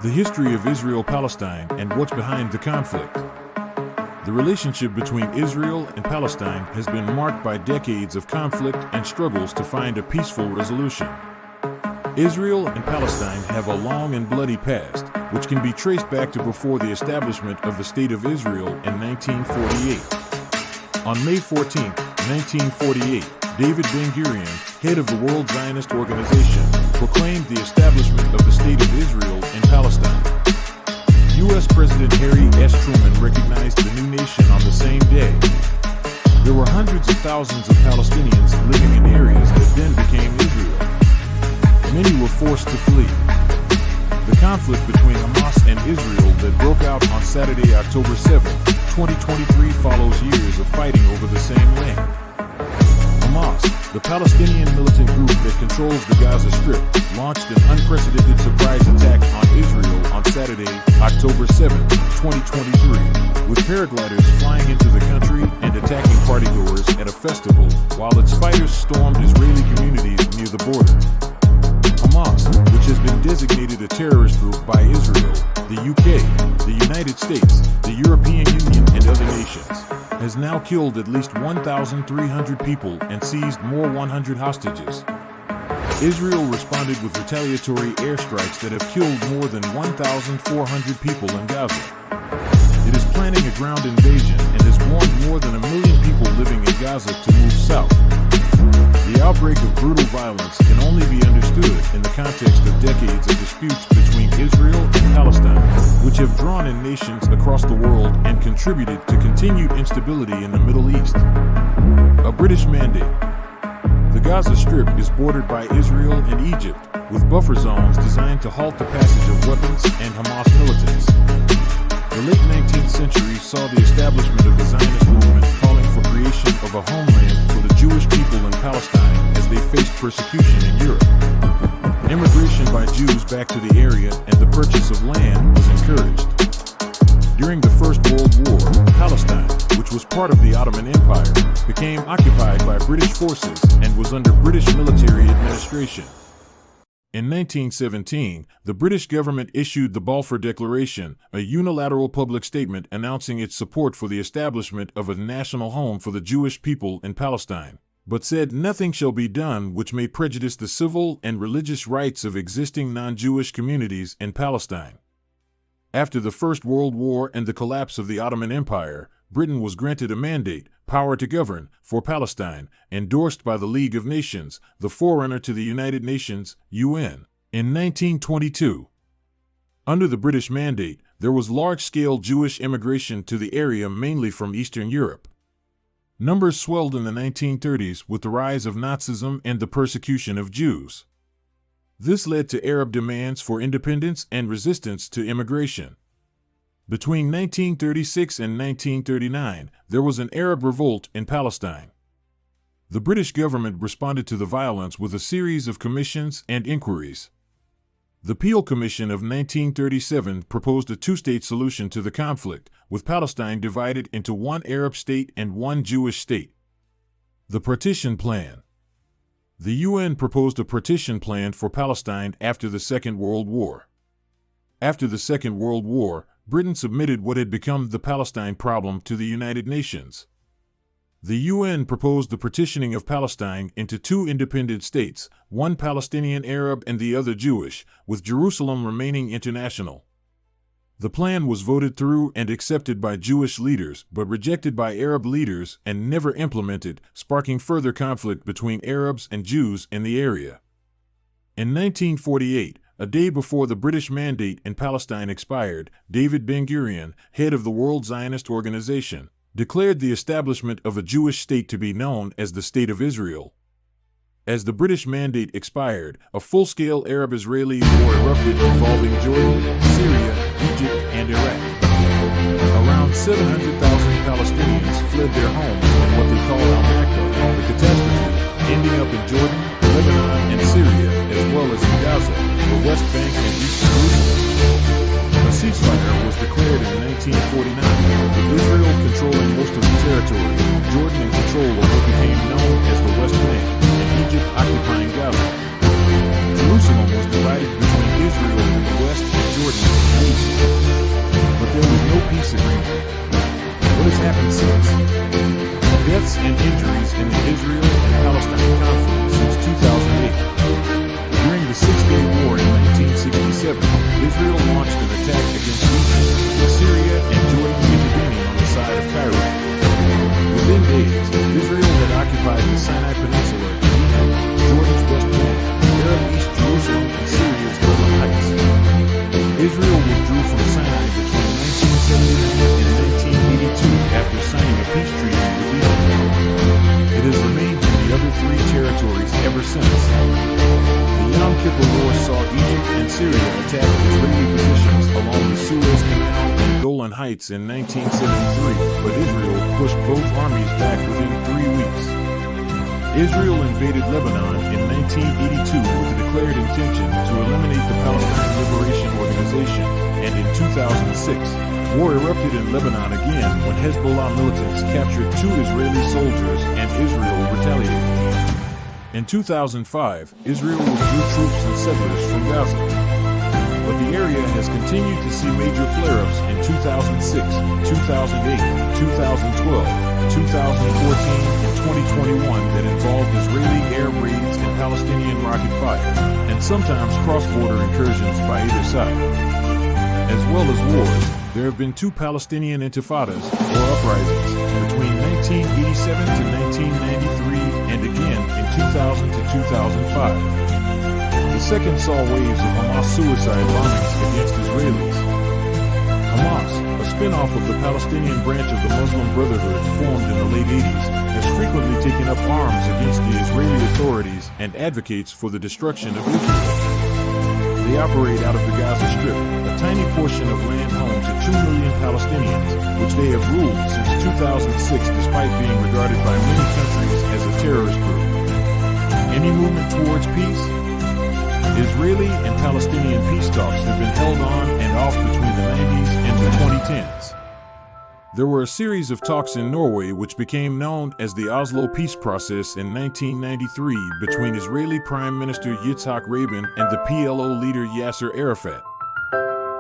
The history of Israel-Palestine and what's behind the conflict. The relationship between Israel and Palestine has been marked by decades of conflict and struggles to find a peaceful resolution. Israel and Palestine have a long and bloody past, which can be traced back to before the establishment of the State of Israel in 1948. On May 14, 1948, David Ben-Gurion, head of the World Zionist Organization, proclaimed the establishment of the State of Israel in Palestine. U.S. President Harry S. Truman recognized the new nation on the same day. There were hundreds of thousands of Palestinians living in areas that then became Israel. Many were forced to flee. The conflict between Hamas and Israel that broke out on Saturday, October 7, 2023 follows years of fighting over the same land. Hamas, the Palestinian militant group that controls the Gaza Strip, launched an unprecedented surprise attack on Israel on Saturday, October 7, 2023, with paragliders flying into the country and attacking partygoers at a festival, while its fighters stormed Israeli communities near the border. Hamas, which has been designated a terrorist group by Israel, the UK, the United States, the European Union, and other nations, has now killed at least 1,300 people and seized more 100 hostages. Israel responded with retaliatory airstrikes that have killed more than 1,400 people in Gaza. It is planning a ground invasion and has warned more than 1 million people living in Gaza to move south. The outbreak of brutal violence can only be understood in the context of decades of disputes between Israel and Palestine, which have drawn in nations across the world and contributed to continued instability in the Middle East. A British mandate. The Gaza Strip is bordered by Israel and Egypt, with buffer zones designed to halt the passage of weapons and Hamas militants. The late 19th century saw the establishment of the Zionist movement calling for creation of a homeland for the Jewish people in Palestine as they faced persecution in Europe. Immigration by Jews back to the area and the purchase of land was encouraged. During the First World War, Palestine, which was part of the Ottoman Empire, became occupied by British forces and was under British military administration. In 1917, the British government issued the Balfour Declaration, a unilateral public statement announcing its support for the establishment of a national home for the Jewish people in Palestine, but said nothing shall be done which may prejudice the civil and religious rights of existing non-Jewish communities in Palestine. After the First World War and the collapse of the Ottoman Empire, Britain was granted a mandate, power to govern, for Palestine, endorsed by the League of Nations, the forerunner to the United Nations, UN, in 1922. Under the British mandate, there was large-scale Jewish immigration to the area mainly from Eastern Europe. Numbers swelled in the 1930s with the rise of Nazism and the persecution of Jews. This led to Arab demands for independence and resistance to immigration. Between 1936 and 1939, there was an Arab revolt in Palestine. The British government responded to the violence with a series of commissions and inquiries. The Peel Commission of 1937 proposed a two-state solution to the conflict, with Palestine divided into one Arab state and one Jewish state. The Partition Plan. The UN proposed a partition plan for Palestine after the Second World War. After the Second World War, Britain submitted what had become the Palestine problem to the United Nations. The UN proposed the partitioning of Palestine into two independent states, one Palestinian Arab and the other Jewish, with Jerusalem remaining international. The plan was voted through and accepted by Jewish leaders, but rejected by Arab leaders and never implemented, sparking further conflict between Arabs and Jews in the area. In 1948, a day before the British mandate in Palestine expired, David Ben-Gurion, head of the World Zionist Organization, declared the establishment of a Jewish state to be known as the State of Israel. As the British mandate expired, a full-scale Arab-Israeli war erupted involving Jordan, Syria, Egypt, and Iraq. Around 700,000 Palestinians fled their homes in what they call al-Nakba, the catastrophe, ending up in Jordan, Lebanon, and Syria, as well as in Gaza, the West Bank, and East Jerusalem. A ceasefire was declared in 1949, with Israel controlling most of the territory, Jordan in control of what became known as the West Bank, and Egypt occupying Gaza. Jerusalem was divided between Israel in the west and Jordan deaths and injuries in the Israel and Palestine conflict since 2008. During the Six-Day War in 1967, Israel launched an attack against Egypt, Syria, and Jordan intervening on the side of Cairo. Within days, Israel had occupied the Sinai Peninsula, Jordan's West Bank, Arab East Jerusalem, and Syria's Golan Heights. Israel withdrew from Sinai between 1979 and 1982 after signing a peace treaty with Egypt. It has remained in the other three territories ever since. The Yom Kippur War saw Egypt and Syria attack Israeli positions along the Suez Canal and Golan Heights in 1973, but Israel pushed both armies back within 3 weeks. Israel invaded Lebanon in 1982 with the declared intention to eliminate the Palestine Liberation Organization, and in 2006, war erupted in Lebanon again when Hezbollah militants captured 2 Israeli soldiers and Israel retaliated. In 2005, Israel withdrew troops and settlers from Gaza. But the area has continued to see major flare-ups in 2006, 2008, 2012, 2014, and 2021 that involved Israeli air raids and Palestinian rocket fire, and sometimes cross-border incursions by either side. As well as wars, there have been 2 Palestinian intifadas, or uprisings, between 1987 to 1993 and again in 2000 to 2005. The second saw waves of Hamas suicide bombings against Israelis. Hamas, a spin-off of the Palestinian branch of the Muslim Brotherhood formed in the late 80s, has frequently taken up arms against the Israeli authorities and advocates for the destruction of Israel. They operate out of the Gaza Strip, a tiny portion of land home to 2 million Palestinians, which they have ruled since 2006 despite being regarded by many countries as a terrorist group. Any movement towards peace? Israeli and Palestinian peace talks have been held on and off between the 90s and the 2010s. There were a series of talks in Norway which became known as the Oslo Peace Process in 1993 between Israeli Prime Minister Yitzhak Rabin and the PLO leader Yasser Arafat.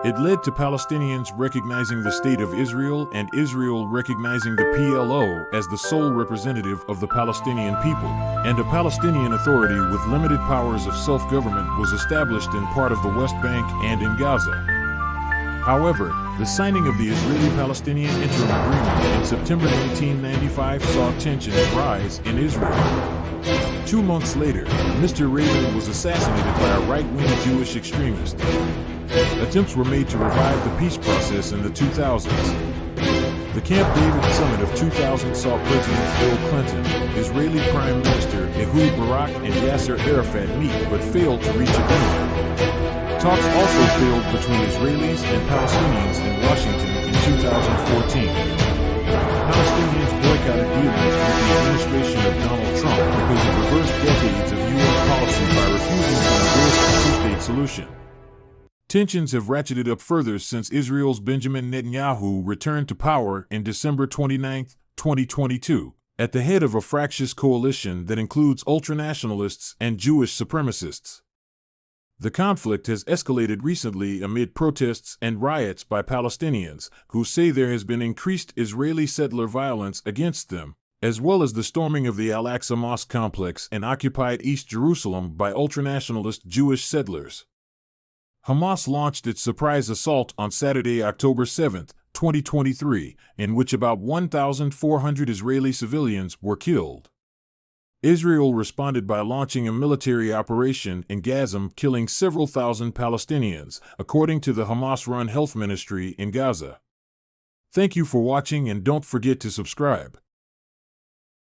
It led to Palestinians recognizing the State of Israel and Israel recognizing the PLO as the sole representative of the Palestinian people, and a Palestinian Authority with limited powers of self-government was established in part of the West Bank and in Gaza. However, the signing of the Israeli-Palestinian Interim Agreement in September 1995 saw tensions rise in Israel. 2 months later, Mr. Rabin was assassinated by a right-wing Jewish extremist. Attempts were made to revive the peace process in the 2000s. The Camp David Summit of 2000 saw President Bill Clinton, Israeli Prime Minister Ehud Barak, and Yasser Arafat meet but failed to reach agreement. Talks also failed between Israelis and Palestinians in Washington in 2014. Palestinians boycotted dealings with the administration of Donald Trump because it reversed decades of U.S. policy by refusing to endorse a two-state solution. Tensions have ratcheted up further since Israel's Benjamin Netanyahu returned to power in December 29, 2022, at the head of a fractious coalition that includes ultranationalists and Jewish supremacists. The conflict has escalated recently amid protests and riots by Palestinians, who say there has been increased Israeli settler violence against them, as well as the storming of the Al-Aqsa Mosque complex in occupied East Jerusalem by ultranationalist Jewish settlers. Hamas launched its surprise assault on Saturday, October 7, 2023, in which about 1,400 Israeli civilians were killed. Israel responded by launching a military operation in Gaza, killing several thousand Palestinians, according to the Hamas-run health ministry in Gaza. Thank you for watching and don't forget to subscribe.